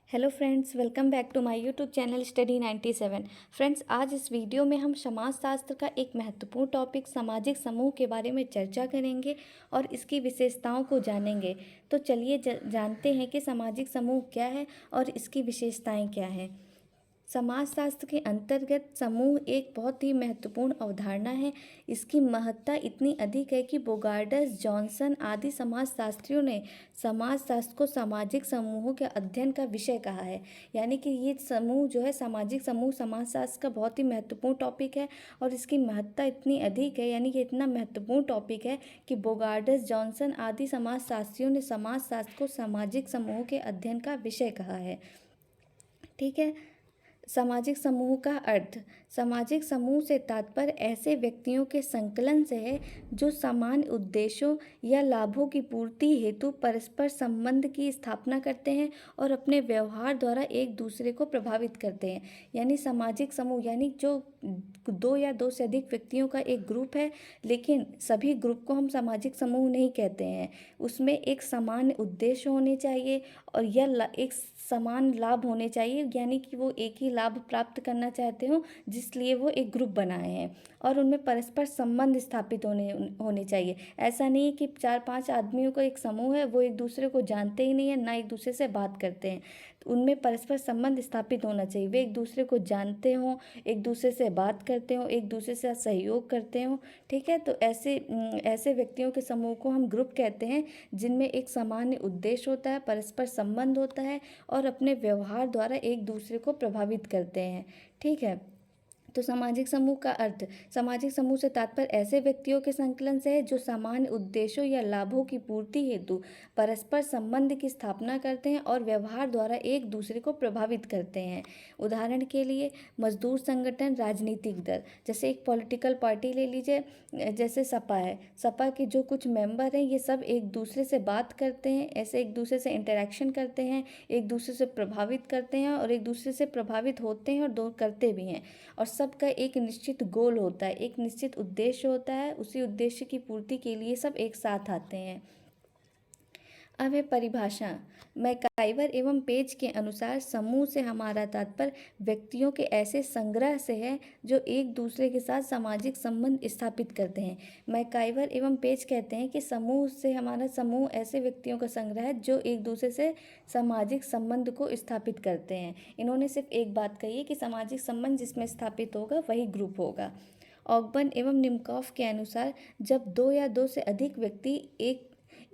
Hello friends, welcome back to my YouTube channel study 97। Friends, आज इस video में हम समाजशास्त्र का एक महत्वपूर्ण टॉपिक सामाजिक समूह के बारे में चर्चा करेंगे और इसकी विशेषताओं को जानेंगे। तो चलिए जानते हैं कि सामाजिक समूह क्या है और इसकी विशेषताएं क्या हैं। समाजशास्त्र के अंतर्गत समूह एक बहुत ही महत्वपूर्ण अवधारणा है। इसकी महत्ता इतनी अधिक है कि बोगार्डस, जॉनसन आदि समाजशास्त्रियों ने समाजशास्त्र को सामाजिक समूहों के अध्ययन का विषय कहा है। यानी कि ये समूह जो है, सामाजिक समूह समाजशास्त्र का बहुत ही महत्वपूर्ण टॉपिक है और इसकी महत्ता इतनी अधिक है, यानी कि इतना महत्वपूर्ण टॉपिक है कि बोगार्डस, जॉनसन आदि समाजशास्त्रियों ने समाजशास्त्र को सामाजिक समूहों के अध्ययन का विषय कहा है। ठीक है। सामाजिक समूह का अर्थ। सामाजिक समूह से तात्पर्य ऐसे व्यक्तियों के संकलन से है जो समान उद्देश्यों या लाभों की पूर्ति हेतु परस्पर संबंध की स्थापना करते हैं और अपने व्यवहार द्वारा एक दूसरे को प्रभावित करते हैं। यानी सामाजिक समूह यानी जो दो या दो से अधिक व्यक्तियों का एक ग्रुप है, लेकिन सभी ग्रुप को हम सामाजिक समूह नहीं कहते हैं। उसमें एक समान उद्देश्य होने चाहिए और यह एक समान लाभ होने चाहिए, यानी कि वो एक ही लाभ प्राप्त करना चाहते हो जिसलिए वो एक ग्रुप बनाए हैं, और उनमें परस्पर संबंध स्थापित होने चाहिए। ऐसा नहीं है कि 4-5 आदमियों का एक समूह है, वो एक दूसरे को जानते ही नहीं है, ना एक दूसरे से बात करते हैं। तो उनमें परस्पर संबंध स्थापित होना चाहिए, वे एक दूसरे को जानते हों, एक दूसरे से बात करते हों, एक दूसरे से सहयोग करते हों। ठीक है। तो ऐसे व्यक्तियों के समूह को हम ग्रुप कहते हैं, जिनमें एक सामान्य उद्देश्य होता है, परस्पर संबंध होता है और अपने व्यवहार द्वारा एक दूसरे को प्रभावित करते हैं। ठीक है। तो सामाजिक समूह का अर्थ। सामाजिक समूह से तात्पर्य ऐसे व्यक्तियों के संकलन से है जो सामान्य उद्देश्यों या लाभों की पूर्ति हेतु परस्पर संबंध की स्थापना करते हैं और व्यवहार द्वारा एक दूसरे को प्रभावित करते हैं। उदाहरण के लिए मजदूर संगठन, राजनीतिक दल, जैसे एक पॉलिटिकल पार्टी ले लीजिए, जैसे सपा है। सपा के जो कुछ मेंबर हैं, ये सब एक दूसरे से बात करते हैं, ऐसे एक दूसरे से इंटरेक्शन करते हैं, एक दूसरे से प्रभावित करते हैं और एक दूसरे से प्रभावित होते हैं और दो करते भी हैं। और सबका एक निश्चित गोल होता है, एक निश्चित उद्देश्य होता है, उसी उद्देश्य की पूर्ति के लिए सब एक साथ आते हैं। अब है परिभाषा। मैकाइवर एवं पेज के अनुसार समूह से हमारा तात्पर्य व्यक्तियों के ऐसे संग्रह से है जो एक दूसरे के साथ सामाजिक संबंध स्थापित करते हैं। मैकाइवर एवं पेज कहते हैं कि समूह से हमारा समूह ऐसे व्यक्तियों का संग्रह है जो एक दूसरे से सामाजिक संबंध को स्थापित करते हैं। इन्होंने सिर्फ एक बात कही है कि सामाजिक संबंध जिसमें स्थापित होगा वही ग्रुप होगा। ऑगबर्न एवं निमकॉफ के अनुसार जब दो या दो से अधिक व्यक्ति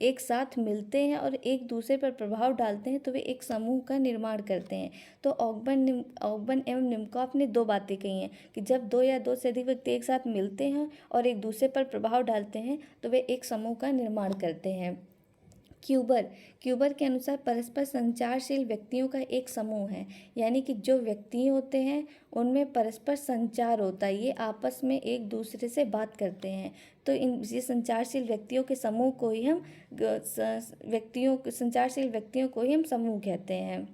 एक साथ मिलते हैं और एक दूसरे पर प्रभाव डालते हैं तो वे एक समूह का निर्माण करते हैं। तो ऑगबर्न एवं निमकॉफ ने दो बातें कही हैं कि जब दो या दो से अधिक व्यक्ति एक साथ मिलते हैं और एक दूसरे पर प्रभाव डालते हैं तो वे एक समूह का निर्माण करते हैं। क्यूबर के अनुसार परस्पर संचारशील व्यक्तियों का एक समूह है, यानी कि जो व्यक्ति होते हैं उनमें परस्पर संचार होता है, ये आपस में एक दूसरे से बात करते हैं। तो ये संचारशील व्यक्तियों के समूह को ही हम संचारशील व्यक्तियों को ही हम समूह कहते हैं।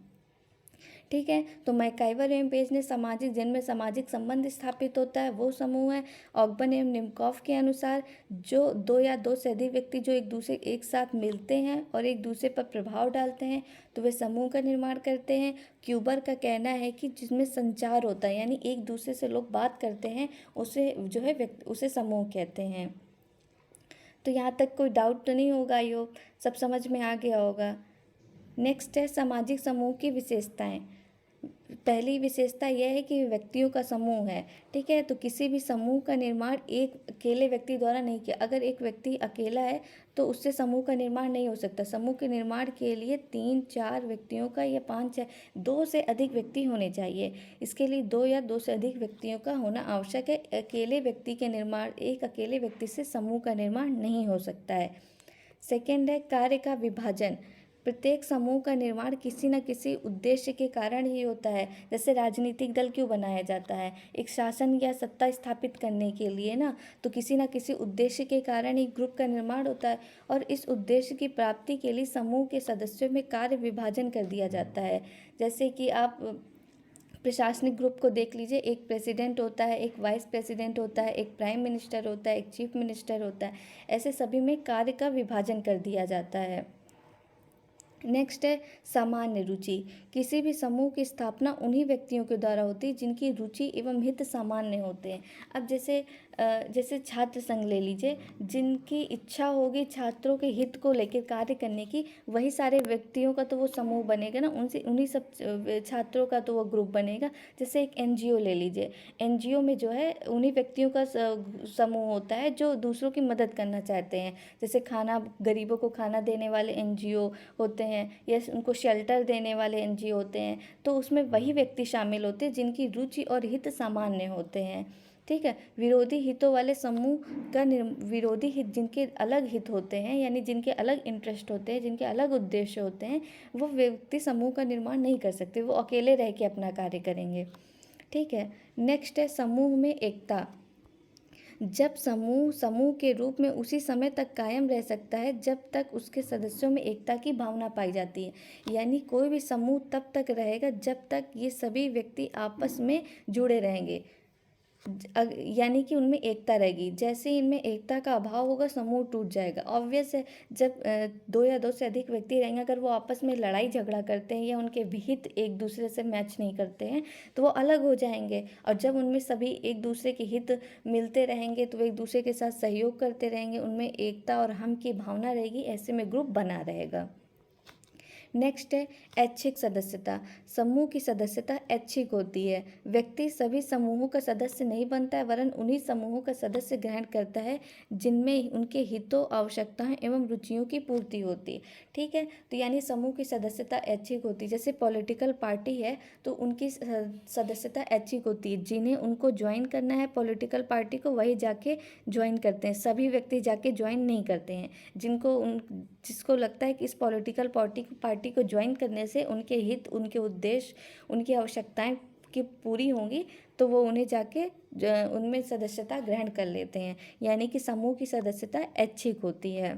ठीक है। तो मैकाइवर एवं पेज ने जिनमें सामाजिक संबंध स्थापित होता है वो समूह है। ऑगबर्न एवं निमकॉफ के अनुसार जो दो या दो से अधिक व्यक्ति जो एक साथ मिलते हैं और एक दूसरे पर प्रभाव डालते हैं तो वे समूह का निर्माण करते हैं। क्यूबर का कहना है कि जिसमें संचार होता है, यानी एक दूसरे से लोग बात करते हैं, उसे समूह कहते हैं। तो यहाँ तक कोई डाउट तो नहीं होगा, यो सब समझ में आ गया होगा। नेक्स्ट है सामाजिक समूह की विशेषताएं। पहली विशेषता यह है कि व्यक्तियों का समूह है। ठीक है। तो किसी भी समूह का निर्माण एक अकेले व्यक्ति द्वारा नहीं किया। अगर एक व्यक्ति अकेला है तो उससे समूह का निर्माण नहीं हो सकता। समूह के निर्माण के लिए 3-4 व्यक्तियों का या 5 दो से अधिक व्यक्ति होने चाहिए। इसके लिए दो या दो से अधिक व्यक्तियों का होना आवश्यक है। एक अकेले व्यक्ति से समूह का निर्माण नहीं हो सकता है। सेकेंड है कार्य का विभाजन। प्रत्येक समूह का निर्माण किसी न किसी उद्देश्य के कारण ही होता है। जैसे राजनीतिक दल क्यों बनाया जाता है? एक शासन या सत्ता स्थापित करने के लिए ना। तो किसी न किसी उद्देश्य के कारण ही ग्रुप का निर्माण होता है और इस उद्देश्य की प्राप्ति के लिए समूह के सदस्यों में कार्य विभाजन कर दिया जाता है। जैसे कि आप प्रशासनिक ग्रुप को देख लीजिए, एक प्रेसिडेंट होता है, एक वाइस प्रेसिडेंट होता है, एक प्राइम मिनिस्टर होता है, एक चीफ मिनिस्टर होता है। ऐसे सभी में कार्य का विभाजन कर दिया जाता है। नेक्स्ट है सामान्य रुचि। किसी भी समूह की स्थापना उन्हीं व्यक्तियों के द्वारा होती है जिनकी रुचि एवं हित सामान्य होते हैं। अब जैसे छात्र संघ ले लीजिए, जिनकी इच्छा होगी छात्रों के हित को लेकर कार्य करने की, वही सारे व्यक्तियों का तो वो समूह बनेगा ना, उनसे उन्हीं सब छात्रों का तो वो ग्रुप बनेगा। जैसे एक एनजीओ ले लीजिए, एनजीओ में जो है उन्हीं व्यक्तियों का समूह होता है जो दूसरों की मदद करना चाहते हैं। जैसे गरीबों को खाना देने वाले एनजीओ होते हैं, या उनको शेल्टर देने वाले एनजीओ होते हैं। तो उसमें वही व्यक्ति शामिल होते हैं जिनकी रुचि और हित सामान्य होते हैं। ठीक है। विरोधी हितों वाले समूह का विरोधी हित, जिनके अलग हित होते हैं, यानी जिनके अलग इंटरेस्ट होते हैं, जिनके अलग उद्देश्य होते हैं, वो व्यक्ति समूह का निर्माण नहीं कर सकते, वो अकेले रह के अपना कार्य करेंगे। ठीक है। नेक्स्ट है समूह में एकता। जब समूह समूह के रूप में उसी समय तक कायम रह सकता है जब तक उसके सदस्यों में एकता की भावना पाई जाती है। यानी कोई भी समूह तब तक रहेगा जब तक ये सभी व्यक्ति आपस में जुड़े रहेंगे, यानी कि उनमें एकता रहेगी। जैसे ही इनमें एकता का अभाव होगा, समूह टूट जाएगा। ऑब्वियस है, जब दो या दो से अधिक व्यक्ति रहेंगे, अगर वो आपस में लड़ाई झगड़ा करते हैं या उनके विहित एक दूसरे से मैच नहीं करते हैं, तो वो अलग हो जाएंगे। और जब उनमें सभी एक दूसरे के हित मिलते रहेंगे तो वो एक दूसरे के साथ सहयोग करते रहेंगे, उनमें एकता और हम की भावना रहेगी, ऐसे में ग्रुप बना रहेगा। नेक्स्ट है ऐच्छिक सदस्यता। समूह की सदस्यता ऐच्छिक होती है। व्यक्ति सभी समूहों का सदस्य नहीं बनता है, वरन उन्हीं समूहों का सदस्य ग्रहण करता है जिनमें उनके हितों, आवश्यकताएं एवं रुचियों की पूर्ति होती है। ठीक है। तो यानी समूह की सदस्यता ऐच्छिक होती है। जैसे पॉलिटिकल पार्टी है तो उनकी सदस्यता ऐच्छिक होती है। जिन्हें उनको ज्वाइन करना है पॉलिटिकल पार्टी को, वही जाके ज्वाइन करते हैं, सभी व्यक्ति जाके ज्वाइन नहीं करते हैं। जिसको लगता है कि इस पॉलिटिकल पार्टी को ज्वाइन करने से उनके हित, उनके उद्देश्य, उनकी आवश्यकताएं की पूरी होंगी, तो वो उन्हें जाके उनमें सदस्यता ग्रहण कर लेते हैं। यानी कि समूह की सदस्यता ऐच्छिक होती है।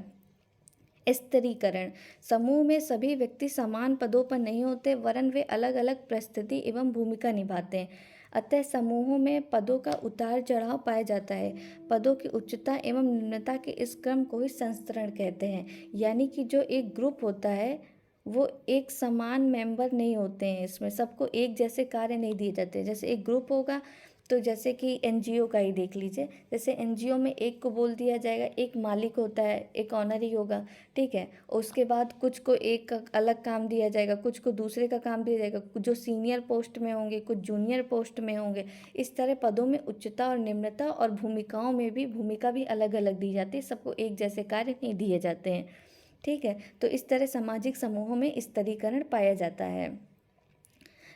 स्तरीकरण। समूह में सभी व्यक्ति समान पदों पर नहीं होते, वरन वे अलग अलग परिस्थिति एवं भूमिका निभाते हैं। अतः समूहों में पदों का उतार चढ़ाव पाया जाता है। पदों की उच्चता एवं निम्नता के इस क्रम को ही संस्तरण कहते हैं। यानी कि जो एक ग्रुप होता है वो एक समान मेंबर नहीं होते हैं, इसमें सबको एक जैसे कार्य नहीं दिए जाते। जैसे एक ग्रुप होगा तो जैसे कि एनजीओ का ही देख लीजिए, जैसे एनजीओ में एक को बोल दिया जाएगा, एक मालिक होता है, एक ऑनर ही होगा। ठीक है। उसके बाद कुछ को एक का अलग काम दिया जाएगा, कुछ को दूसरे का काम दिया जाएगा, कुछ जो सीनियर पोस्ट में होंगे, कुछ जूनियर पोस्ट में होंगे। इस तरह पदों में उच्चता और निम्नता और भूमिकाओं में भी भूमिका भी अलग अलग दी जाती है, सबको एक जैसे कार्य नहीं दिए जाते हैं। ठीक है। तो इस तरह सामाजिक समूहों में स्तरीकरण पाया जाता है।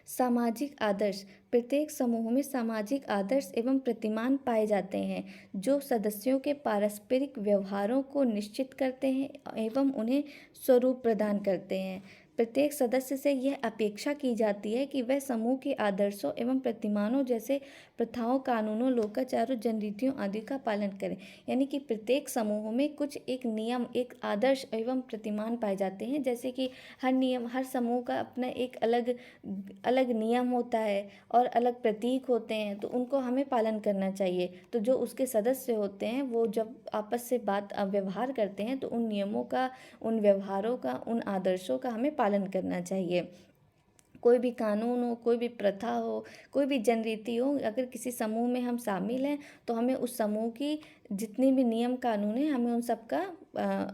सामाजिक आदर्श। प्रत्येक समूह में सामाजिक आदर्श एवं प्रतिमान पाए जाते हैं जो सदस्यों के पारस्परिक व्यवहारों को निश्चित करते हैं एवं उन्हें स्वरूप प्रदान करते हैं। प्रत्येक सदस्य से यह अपेक्षा की जाती है कि वह समूह के आदर्शों एवं प्रतिमानों जैसे प्रथाओं, कानूनों, लोकाचारों, जनरीतियों आदि का पालन करें। यानी कि प्रत्येक समूह में कुछ एक नियम, एक आदर्श एवं प्रतिमान पाए जाते हैं। जैसे कि हर समूह का अपना एक अलग अलग नियम होता है और अलग प्रतीक होते हैं, तो उनको हमें पालन करना चाहिए। तो जो उसके सदस्य होते हैं वो जब आपस से व्यवहार करते हैं तो उन नियमों का, उन व्यवहारों का, उन आदर्शों का हमें पालन करना चाहिए। कोई भी कानून हो, कोई भी प्रथा हो, कोई भी जनरीति हो, अगर किसी समूह में हम शामिल हैं तो हमें उस समूह की जितनी भी नियम कानून है, हमें उन सब का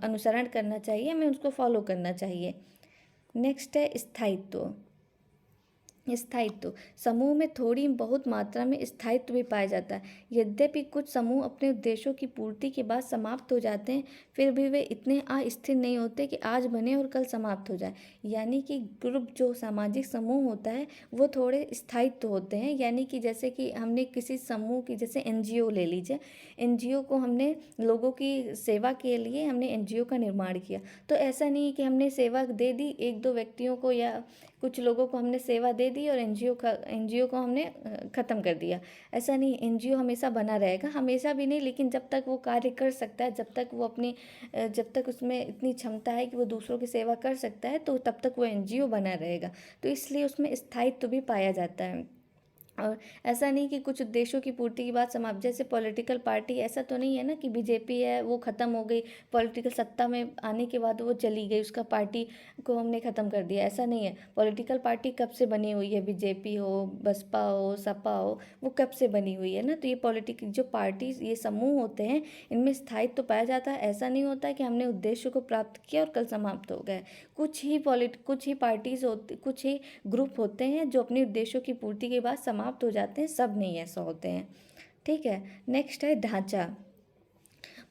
अनुसरण करना चाहिए, हमें उसको फॉलो करना चाहिए। नेक्स्ट है स्थायित्व। स्थायित्व। समूह में थोड़ी बहुत मात्रा में स्थायित्व भी पाया जाता है। यद्यपि कुछ समूह अपने उद्देश्यों की पूर्ति के बाद समाप्त हो जाते हैं, फिर भी वे इतने अस्थिर नहीं होते कि आज बने और कल समाप्त हो जाए। यानी कि ग्रुप, जो सामाजिक समूह होता है, वो थोड़े स्थायित्व होते हैं। यानी कि जैसे कि हमने किसी समूह की, जैसे एनजीओ ले लीजिए, एनजीओ को हमने लोगों की सेवा के लिए हमने एनजीओ का निर्माण किया, तो ऐसा नहीं कि हमने सेवा दे दी एक दो व्यक्तियों को या कुछ लोगों को हमने सेवा दे दी और एनजीओ को हमने ख़त्म कर दिया। ऐसा नहीं, एनजीओ हमेशा बना रहेगा, हमेशा भी नहीं, लेकिन जब तक वो कार्य कर सकता है, जब तक उसमें इतनी क्षमता है कि वो दूसरों की सेवा कर सकता है, तो तब तक वो एनजीओ बना रहेगा। तो इसलिए उसमें स्थायित्व भी पाया जाता है। और ऐसा नहीं कि कुछ उद्देश्यों की पूर्ति की बात समाप्त, जैसे पॉलिटिकल पार्टी ऐसा तो नहीं है ना कि बीजेपी है वो ख़त्म हो गई, पॉलिटिकल सत्ता में आने के बाद वो चली गई, उसका पार्टी को हमने ख़त्म कर दिया, ऐसा नहीं है। पॉलिटिकल पार्टी कब से बनी हुई है, बीजेपी हो, बसपा हो, सपा हो, वो कब से बनी हुई है ना। तो ये पॉलिटिकल जो पार्टी, ये समूह होते हैं, इनमें स्थायित्व तो पाया जाता है। ऐसा नहीं होता है कि हमने उद्देश्य को प्राप्त किया और कल समाप्त हो गए। कुछ ही पार्टीज होती, कुछ ही ग्रुप होते हैं जो अपने उद्देश्यों की पूर्ति के बाद समाप्त हो जाते हैं, सब नहीं ऐसा होते हैं। ठीक है। नेक्स्ट है ढांचा।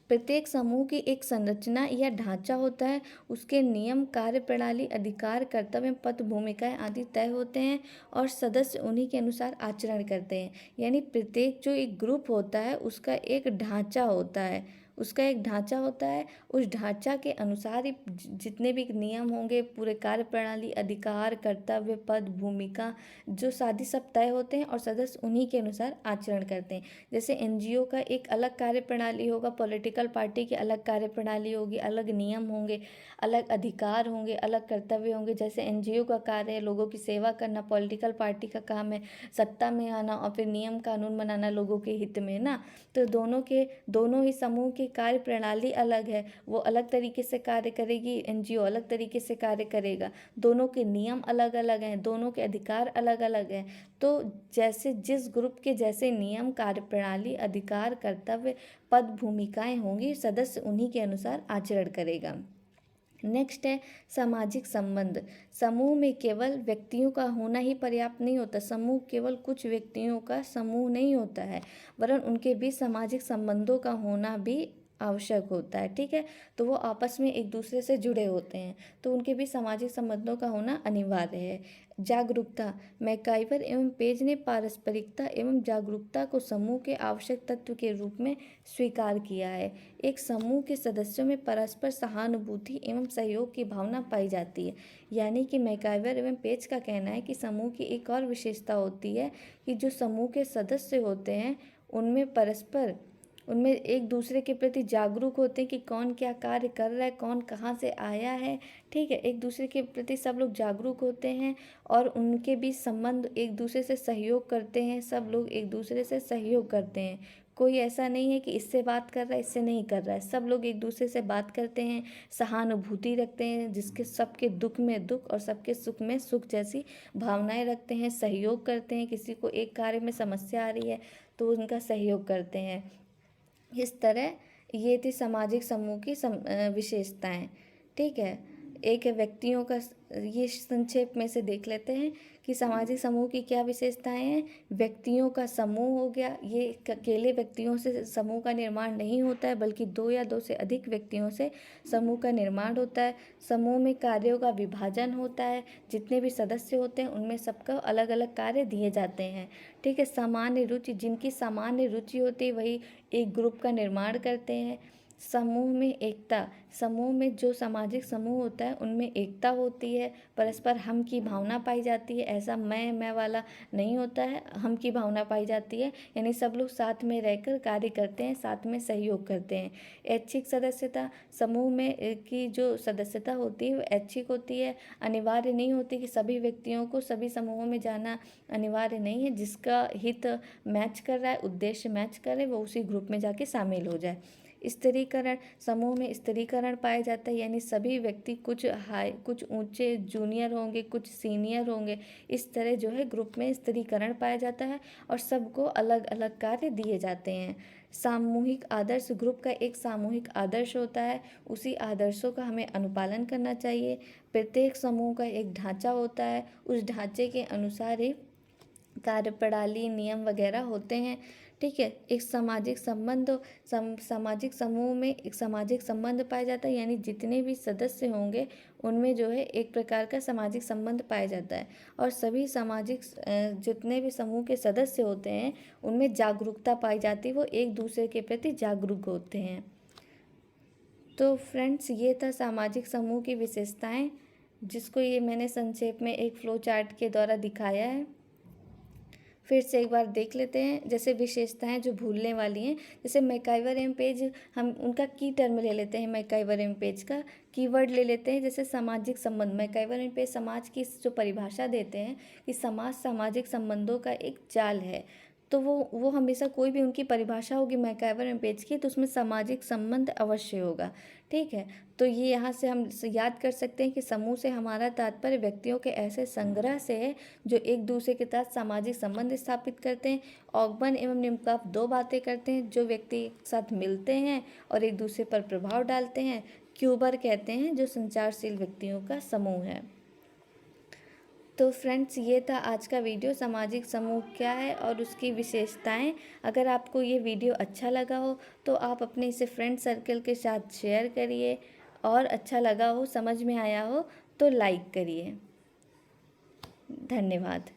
प्रत्येक समूह की एक संरचना या ढांचा होता है, उसके नियम, कार्यप्रणाली, अधिकार, कर्तव्य, पद, भूमिकाएं आदि तय होते हैं और सदस्य उन्हीं के अनुसार आचरण करते हैं। यानी प्रत्येक जो एक ग्रुप होता है उसका एक ढांचा होता है, उसका एक ढांचा होता है, उस ढांचा के अनुसार ही जितने भी नियम होंगे, पूरे कार्यप्रणाली, अधिकार, कर्तव्य, पद, भूमिका, जो सादी सब तय होते हैं और सदस्य उन्हीं के अनुसार आचरण करते हैं। जैसे एनजीओ का एक अलग कार्यप्रणाली होगा, पॉलिटिकल पार्टी की अलग कार्यप्रणाली होगी, अलग नियम होंगे, अलग अधिकार होंगे, अलग कर्तव्य होंगे। जैसे एनजीओ का कार्य है लोगों की सेवा करना, पॉलिटिकल पार्टी का काम है सत्ता में आना और फिर नियम कानून बनाना लोगों के हित में ना। तो दोनों ही समूह की कार्य प्रणाली अलग है, वो अलग तरीके से कार्य करेगी, एनजीओ अलग तरीके से कार्य करेगा, दोनों के नियम अलग अलग हैं, दोनों के अधिकार अलग अलग हैं। तो जैसे जिस ग्रुप के जैसे नियम, कार्यप्रणाली, अधिकार, कर्तव्य, पद, भूमिकाएं होंगी, सदस्य उन्हीं के अनुसार आचरण करेगा। नेक्स्ट है सामाजिक संबंध। समूह में केवल व्यक्तियों का होना ही पर्याप्त नहीं होता। समूह केवल कुछ व्यक्तियों का समूह नहीं होता है, वरन उनके बीच सामाजिक संबंधों का होना भी आवश्यक होता है। ठीक है। तो वो आपस में एक दूसरे से जुड़े होते हैं, तो उनके बीच सामाजिक संबंधों का होना अनिवार्य है। जागरूकता। मैकाइवर एवं पेज ने पारस्परिकता एवं जागरूकता को समूह के आवश्यक तत्व के रूप में स्वीकार किया है। एक समूह के सदस्यों में परस्पर सहानुभूति एवं सहयोग की भावना पाई जाती है। यानी कि मैकाइवर एवं पेज का कहना है कि समूह की एक और विशेषता होती है कि जो समूह के सदस्य होते हैं उनमें एक दूसरे के प्रति जागरूक होते हैं कि कौन क्या कार्य कर रहा है, कौन कहाँ से आया है। ठीक है। एक दूसरे के प्रति सब लोग जागरूक होते हैं और उनके बीच संबंध, एक दूसरे से सहयोग करते हैं, सब लोग एक दूसरे से सहयोग करते हैं। कोई ऐसा नहीं है कि इससे बात कर रहा है इससे नहीं कर रहा है, सब लोग एक दूसरे से बात करते हैं, सहानुभूति रखते हैं, जिसके सबके दुख में दुख और सबके सुख में सुख जैसी भावनाएं रखते हैं, सहयोग करते हैं। किसी को एक कार्य में समस्या आ रही है तो उनका सहयोग करते हैं। इस तरह ये थी सामाजिक समूह की विशेषताएं। ठीक है। एक है व्यक्तियों का, ये संक्षेप में से देख लेते हैं कि सामाजिक समूह की क्या विशेषताएं हैं। व्यक्तियों का समूह हो गया, ये अकेले व्यक्तियों से समूह का निर्माण नहीं होता है, बल्कि दो या दो से अधिक व्यक्तियों से समूह का निर्माण होता है। समूह में कार्यों का विभाजन होता है, जितने भी सदस्य होते हैं उनमें सबका अलग अलग कार्य दिए जाते हैं। ठीक है। सामान्य रुचि, जिनकी सामान्य रुचि होती है वही एक ग्रुप का निर्माण करते हैं। समूह में एकता, समूह में जो सामाजिक समूह होता है उनमें एकता होती है, परस्पर हम की भावना पाई जाती है। ऐसा मैं वाला नहीं होता है, हम की भावना पाई जाती है, यानी सब लोग साथ में रहकर कार्य करते हैं, साथ में सहयोग करते हैं। ऐच्छिक सदस्यता, समूह में की जो सदस्यता होती है वो ऐच्छिक होती है, अनिवार्य नहीं होती कि सभी व्यक्तियों को सभी समूहों में जाना अनिवार्य नहीं है। जिसका हित मैच कर रहा है, उद्देश्य मैच करे, वो उसी ग्रुप में जाके शामिल हो जाए। स्त्रीकरण, समूह में स्त्रीकरण पाया जाता है, यानी सभी व्यक्ति कुछ ऊंचे जूनियर होंगे, कुछ सीनियर होंगे, इस तरह जो है ग्रुप में स्त्रीकरण पाया जाता है और सबको अलग अलग कार्य दिए जाते हैं। सामूहिक आदर्श, ग्रुप का एक सामूहिक आदर्श होता है, उसी आदर्शों का हमें अनुपालन करना चाहिए। प्रत्येक समूह का एक ढांचा होता है, उस ढांचे के अनुसार ही कार्यप्रणाली, नियम वगैरह होते हैं। ठीक है। एक सामाजिक समूह में एक सामाजिक संबंध पाया जाता है, यानी जितने भी सदस्य होंगे उनमें जो है एक प्रकार का सामाजिक संबंध पाया जाता है और सभी जितने भी समूह के सदस्य होते हैं उनमें जागरूकता पाई जाती है, वो एक दूसरे के प्रति जागरूक होते हैं। तो फ्रेंड्स, ये था सामाजिक समूह की विशेषताएं, जिसको ये मैंने संक्षेप में एक फ्लो चार्ट के द्वारा दिखाया है। फिर से एक बार देख लेते हैं। जैसे विशेषताएं जो भूलने वाली हैं, जैसे मैकआइवर एम पेज, हम उनका की टर्म ले लेते हैं। मैकआइवर एम पेज का कीवर्ड ले लेते हैं, जैसे सामाजिक संबंध। मैकआइवर एम पेज समाज की जो परिभाषा देते हैं कि समाज सामाजिक संबंधों का एक जाल है। तो वो हमेशा कोई भी उनकी परिभाषा होगी मैकआइवर एम पेज की, तो उसमें सामाजिक संबंध अवश्य होगा। ठीक है, तो ये यहाँ से हम याद कर सकते हैं कि समूह से हमारा तात्पर्य व्यक्तियों के ऐसे संग्रह से है जो एक दूसरे के साथ सामाजिक संबंध स्थापित करते हैं। ऑगबर्न एवं निमकाफ दो बातें करते हैं, जो व्यक्ति एक साथ मिलते हैं और एक दूसरे पर प्रभाव डालते हैं। क्यूबर कहते हैं जो संचारशील व्यक्तियों का समूह है। तो फ्रेंड्स, ये था आज का वीडियो, सामाजिक समूह क्या है और उसकी विशेषताएं। अगर आपको ये वीडियो अच्छा लगा हो तो आप अपने इसे फ्रेंड सर्कल के साथ शेयर करिए, और अच्छा लगा हो, समझ में आया हो तो लाइक करिए। धन्यवाद।